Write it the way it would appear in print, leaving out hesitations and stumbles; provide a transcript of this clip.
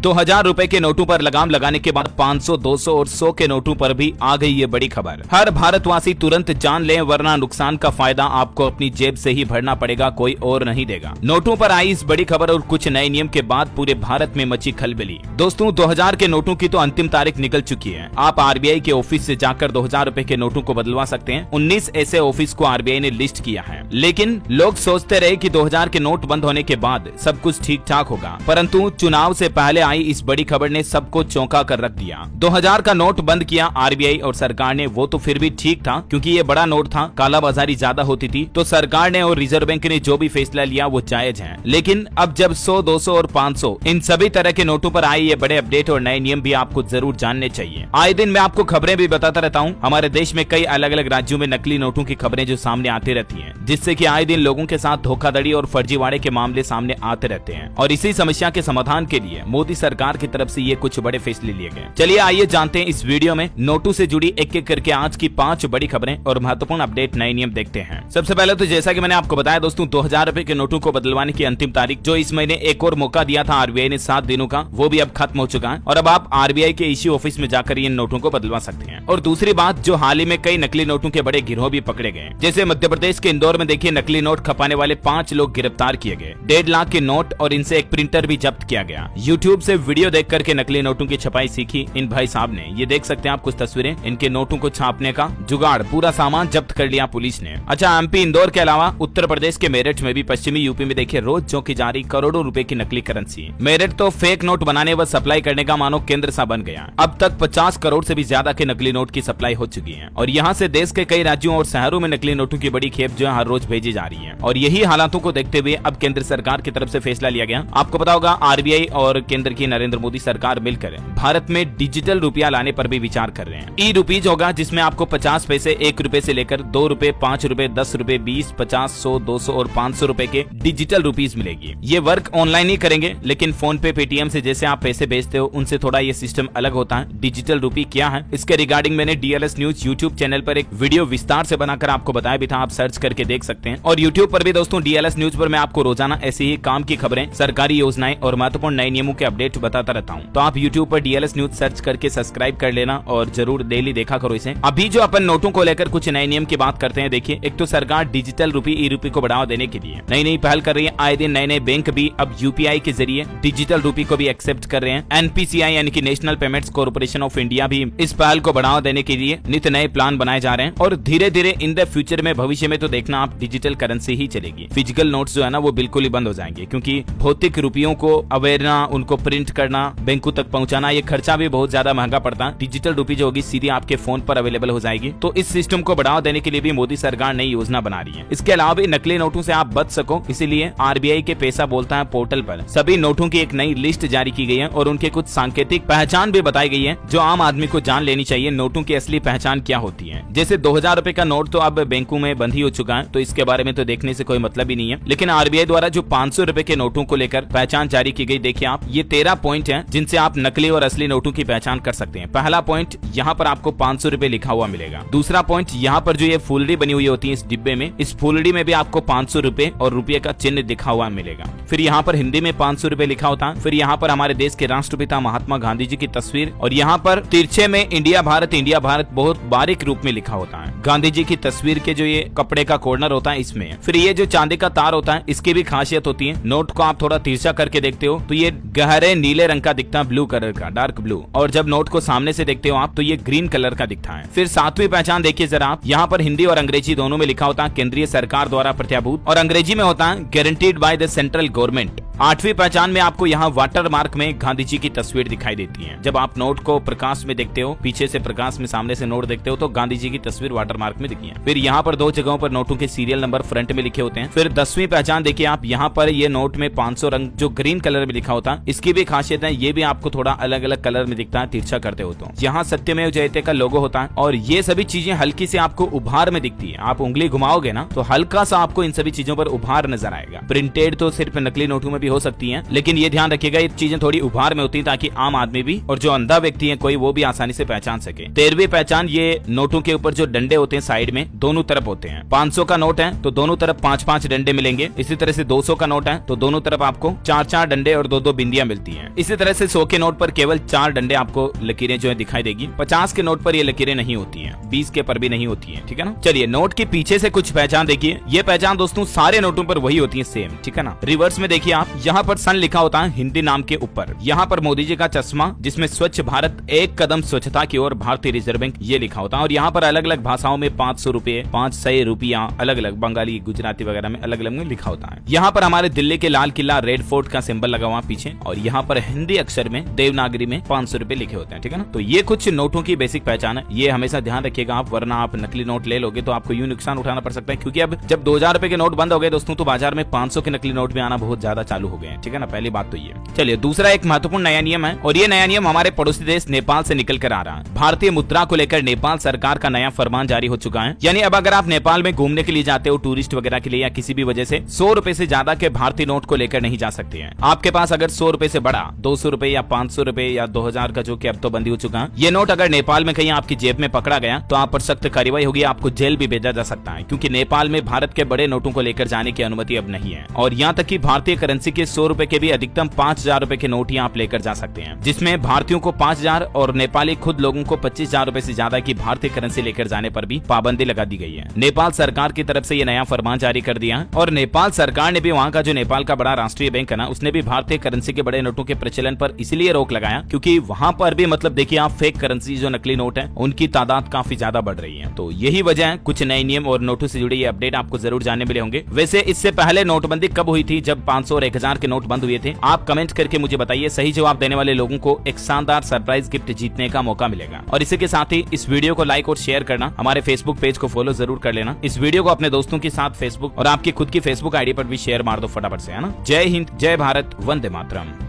2000 रुपए के नोटों पर लगाम लगाने के बाद 500, 200 और 100 के नोटों पर भी आ गई ये बड़ी खबर। हर भारतवासी तुरंत जान ले, वरना नुकसान का फायदा आपको अपनी जेब से ही भरना पड़ेगा, कोई और नहीं देगा। नोटों पर आई इस बड़ी खबर और कुछ नए नियम के बाद पूरे भारत में मची खलबली। दोस्तों, 2000 के नोटों की तो अंतिम तारीख निकल चुकी है। आप आरबीआई के ऑफिस से जाकर 2000 रुपए के नोटों को बदलवा सकते हैं। 19 ऐसे ऑफिस को आरबीआई ने लिस्ट किया है, लेकिन लोग सोचते रहे कि 2000 के नोट बंद होने के बाद सब कुछ ठीक ठाक होगा, परंतु चुनाव से पहले आई इस बड़ी खबर ने सबको चौंका कर रख दिया। 2000 का नोट बंद किया आरबीआई और सरकार ने, वो तो फिर भी ठीक था क्योंकि ये बड़ा नोट था, कालाबाजारी ज्यादा होती थी, तो सरकार ने और रिजर्व बैंक ने जो भी फैसला लिया वो जायज है। लेकिन अब जब 100, 200 और 500 इन सभी तरह के नोटों पर आए ये बड़े अपडेट और नए नियम भी आपको जरूर जानने चाहिए। आए दिन मैं आपको खबरें भी बताता रहता हूँ। हमारे देश में कई अलग अलग राज्यों में नकली नोटों की खबरें जो सामने आती रहती है, जिससे कि आए दिन लोगों के साथ धोखाधड़ी और फर्जीवाड़े के मामले सामने आते रहते हैं। और इसी समस्या के समाधान के लिए मोदी सरकार की तरफ से ये कुछ बड़े फैसले लिए गए। चलिए आइए जानते हैं इस वीडियो में नोटों से जुड़ी एक एक करके आज की 5 बड़ी खबरें और महत्वपूर्ण अपडेट नए नियम देखते हैं। सबसे पहले तो जैसा कि मैंने आपको बताया दोस्तों, 2000 रुपए के नोटों को बदलवाने की अंतिम तारीख जो इस महीने एक और मौका दिया था आरबीआई ने 7 दिनों का, वो भी अब खत्म हो चुका है और अब आप आरबीआई के इश्यू ऑफिस में जाकर इन नोटों को बदलवा सकते हैं। और दूसरी बात, जो हाल ही में कई नकली नोटों के बड़े गिरोह भी पकड़े गए, जैसे मध्य प्रदेश के इंदौर में देखिए नकली नोट खपाने वाले 5 लोग गिरफ्तार किए गए। 1.5 लाख के नोट और इनसे एक प्रिंटर भी जब्त किया गया। यूट्यूब से वीडियो देख करके नकली नोटों की छपाई सीखी इन भाई साहब ने। ये देख सकते हैं आप कुछ तस्वीरें, इनके नोटों को छापने का जुगाड़, पूरा सामान जब्त कर लिया पुलिस ने। अच्छा, एमपी इंदौर के अलावा उत्तर प्रदेश के मेरठ में भी पश्चिमी यूपी में देखिए रोज चौंकी जा रही करोड़ों रुपए की नकली करेंसी। मेरठ तो फेक नोट बनाने व सप्लाई करने का मानो केंद्र सा बन गया। अब तक 50 करोड़ से भी ज्यादा के नकली नोट की सप्लाई हो चुकी है और यहाँ से देश के कई राज्यों और शहरों में नकली नोटों की बड़ी खेप जो है हर रोज भेजी जा रही है। और यही हालातों को देखते हुए अब केंद्र सरकार की तरफ से फैसला लिया गया। आपको पता होगा आरबीआई और केंद्र की नरेंद्र मोदी सरकार मिलकर भारत में डिजिटल रुपया लाने पर भी विचार कर रहे हैं। ई रुपीज होगा, जिसमें आपको 50 पैसे, 1 रुपए से लेकर 2 रुपए, 5 रुपए, 10 रुपए, 20, 50, 100, 200 और 500 रुपए के डिजिटल रुपीज मिलेगी। ये वर्क ऑनलाइन ही करेंगे, लेकिन फोन पे, पेटीएम से जैसे आप पैसे भेजते हो उनसे थोड़ा ये सिस्टम अलग होता है। डिजिटल रुपी क्या है, इसके रिगार्डिंग मैंने डीएलएस न्यूज यूट्यूब चैनल पर एक वीडियो विस्तार से बनाकर आपको बताया भी था, आप सर्च करके देख सकते हैं। और यूट्यूब पर भी दोस्तों डीएलएस न्यूज पर मैं आपको रोजाना ऐसी ही काम की खबरें, सरकारी योजनाएं और महत्वपूर्ण नए नियमों के अपडेट बताता रहता हूं। तो आप यूट्यूब पर डीएलएस न्यूज सर्च करके सब्सक्राइब कर लेना और जरूर डेली देखा करो इसे। अभी जो अपन नोटों को लेकर कुछ नए नियम की बात करते हैं, देखिए एक तो सरकार डिजिटल रुपी, ई रुपी को बढ़ावा देने के लिए नई नई पहल कर रही है। आए दिन नए नए बैंक भी अब यूपीआई के जरिए डिजिटल रुपी को भी एक्सेप्ट कर रहे हैं। एनपीसीआई यानी कि national payments corporation of India भी इस पहल को बढ़ावा देने के लिए नित नए प्लान बनाए जा रहे हैं। और धीरे धीरे इन द फ्यूचर में, भविष्य में तो देखना आप डिजिटल करेंसी ही चलेगी। फिजिकल नोट्स जो है ना वो बिल्कुल ही बंद हो जाएंगे, क्योंकि भौतिक रुपयों को अवेरना, उनको प्रिंट करना, बैंकों तक पहुंचाना, ये खर्चा भी बहुत ज्यादा महंगा पड़ता है। डिजिटल रुपी जो होगी सीधी आपके फोन पर अवेलेबल हो जाएगी। तो इस सिस्टम को बढ़ावा देने के लिए भी मोदी सरकार नई योजना बना रही है। इसके अलावा भी नकली नोटों से आप बच सको, इसीलिए आरबीआई के पैसा बोलता है पोर्टल पर सभी नोटों की एक नई लिस्ट जारी की गई है और उनके कुछ सांकेतिक पहचान भी बताई गई है, जो आम आदमी को जान लेनी चाहिए नोटों की असली पहचान क्या होती है। जैसे 2000 रुपए का नोट तो अब बैंकों में बंद ही हो चुका है, तो इसके बारे में तो देखने से कोई मतलब ही नहीं है। लेकिन आरबीआई द्वारा जो 500 रुपए के नोटों को लेकर पहचान जारी की गई, देखिए आप, ये 13 पॉइंट हैं जिनसे आप नकली और असली नोटों की पहचान कर सकते हैं। पहला पॉइंट, यहाँ पर आपको 500 रुपए लिखा हुआ मिलेगा। दूसरा पॉइंट, यहाँ पर जो ये फुलड़ी बनी हुई होती है इस डिब्बे में, इस फुलड़ी में भी आपको 500 रुपए और रुपये का चिन्ह दिखा हुआ मिलेगा। फिर यहाँ पर हिंदी में 500 रुपए लिखा होता है। फिर यहाँ पर हमारे देश के राष्ट्रपिता महात्मा गांधी जी की तस्वीर, और यहाँ पर तिरछे में इंडिया भारत बहुत बारीक रूप में लिखा होता है। गांधी जी की तस्वीर के जो ये कपड़े का कॉर्नर होता है इसमें। फिर ये जो चांदी का तार होता है, इसकी भी खासियत होती है। नोट को आप थोड़ा तिरछा करके देखते हो तो ये गहरे नीले रंग का दिखता है, ब्लू कलर का, डार्क ब्लू। और जब नोट को सामने से देखते हो आप तो ये ग्रीन कलर का दिखता है। फिर 7वीं पहचान देखिए जरा आप, यहाँ पर हिंदी और अंग्रेजी दोनों में लिखा होता है केंद्रीय सरकार द्वारा प्रत्याभूत, और अंग्रेजी में होता है guaranteed by the central government. 8वीं पहचान में आपको यहाँ वाटर मार्क में गांधी जी की तस्वीर दिखाई देती है। जब आप नोट को प्रकाश में देखते हो, पीछे से प्रकाश में सामने से नोट देखते हो तो गांधी जी की तस्वीर वाटर मार्क में दिखी है। फिर यहाँ पर 2 जगहों पर नोटों के सीरियल नंबर फ्रंट में लिखे होते हैं। फिर 10वीं पहचान देखिए आप, यहाँ पर ये नोट में 500 रंग जो ग्रीन कलर में लिखा होता है, इसकी भी खासियत है, ये भी आपको थोड़ा अलग अलग कलर में दिखता है तिरछा करते हो तो। यहाँ सत्यमेव जयते का लोगो होता है और ये सभी चीजें हल्की से आपको उभार में दिखती है। आप उंगली घुमाओगे ना तो हल्का सा आपको इन सभी चीजों पर उभार नजर आएगा। प्रिंटेड तो सिर्फ नकली नोटों में भी हो सकती है, लेकिन ये ध्यान रखिएगा ये चीजें थोड़ी उभार में होती है ताकि आम आदमी भी और जो अंधा व्यक्ति है कोई, वो भी आसानी से पहचान सके। 13वीं पहचान, ये नोटों के ऊपर जो डंडे होते हैं साइड में दोनों तरफ होते हैं। 500 का नोट है तो दोनों तरफ 5-5 डंडे मिलेंगे। इसी तरह से 200 का नोट है तो दोनों तरफ आपको 4-4 डंडे और 2-2 बिंदियां मिलती हैं। इसी तरह से 100 के नोट पर केवल 4 डंडे आपको लकीरें जो है दिखाई देगी। 50 के नोट पर ये लकीरें नहीं होती हैं, 20 के पर भी नहीं होती हैं, ठीक है ना। चलिए नोट के पीछे से कुछ पहचान देखिए। ये पहचान दोस्तों सारे नोटों पर वही होती है सेम, ठीक है ना। रिवर्स में देखिए आप, यहाँ पर सन लिखा होता है हिंदी नाम के ऊपर। यहाँ पर मोदी जी का चश्मा जिसमें स्वच्छ भारत एक कदम स्वच्छता की ओर भारतीय रिजर्व बैंक ये लिखा होता है। और यहाँ पर अलग अलग भाषाओं में 500 रुपए, 500 रुपया, अलग अलग बंगाली, गुजराती वगैरह में अलग अलग में लिखा होता है। यहाँ पर हमारे दिल्ली के लाल किला रेड फोर्ट का सिंबल लगा हुआ पीछे, और यहाँ पर हिंदी अक्षर में देवनागरी में 500 रुपए लिखे होते हैं, ठीक है ना। तो ये कुछ नोटों की बेसिक पहचान है, ये हमेशा ध्यान रखिएगा आप, वरना आप नकली नोट ले लोगे तो आपको यूं नुकसान उठाना पड़ सकता है। क्योंकि अब जब 2000 रुपए के नोट बंद हो गए दोस्तों, तो बाजार में 500 के नकली नोट भी आना बहुत ज्यादा चालू हो गए हैं, ठीक है ना। पहली बात तो ये। चलिए दूसरा एक महत्वपूर्ण नया नियम है, और ये नया नियम हमारे पड़ोसी देश नेपाल से निकल कर आ रहा है। भारतीय मुद्रा को लेकर नेपाल सरकार का नया फरमान जारी हो चुका है। यानी अब अगर आप नेपाल में घूमने के लिए जाते हो, टूरिस्ट वगैरह के लिए या किसी भी वजह से, 100 रुपए से ज्यादा के भारतीय नोट को लेकर नहीं जा सकते हैं। आपके पास अगर 100 रुपए से बड़ा 200 रुपए या 500 रुपए या 2000 का, जो कि अब तो बंदी हो चुका है, ये नोट अगर नेपाल में कहीं आपकी जेब में पकड़ा गया तो आप पर सख्त कार्रवाई होगी, आपको जेल भी भेजा जा सकता है। क्योंकि नेपाल में भारत के बड़े नोटों को लेकर जाने की अनुमति अब नहीं है। और यहाँ तक कि भारतीय करेंसी के 100 रुपए के भी अधिकतम 5000 रुपए के नोट ही आप लेकर जा सकते हैं, जिसमें भारतीयों को 5000 और नेपाली खुद लोगों को 25000 रुपए से ज्यादा की भारतीय करेंसी लेकर जाने पर भी पाबंदी लगा दी गई है। नेपाल सरकार की तरफ से ये नया फरमान जारी कर दिया है। और नेपाल सरकार ने भी, वहाँ का जो नेपाल का बड़ा राष्ट्रीय बैंक है ना, उसने भी भारतीय करेंसी के बड़े नोटों के प्रचलन पर इसलिए रोक लगाया क्योंकि वहाँ पर भी मतलब देखिए आप, फेक करेंसी जो नकली नोट है उनकी तादाद काफी ज्यादा बढ़ रही है। तो यही वजह है। कुछ नए नियम और नोटों से जुड़े ये अपडेट आपको जरूर जानने मिले होंगे। वैसे इससे पहले नोटबंदी कब हुई थी, जब 500 और 1000 के नोट बंद हुए थे? आप कमेंट करके मुझे बताइए। सही जवाब देने वाले लोगों को एक शानदार सरप्राइज गिफ्ट जीतने का मौका मिलेगा। और इसी के साथ ही इस वीडियो को लाइक और शेयर करना, हमारे फेसबुक पेज को फॉलो जरूर कर लेना। इस वीडियो को अपने दोस्तों के साथ फेसबुक और आपकी खुद की फेसबुक आईडी पर भी शेयर मार दो फटाफट से, है ना। जय हिंद, जय भारत, वंदे मातरम।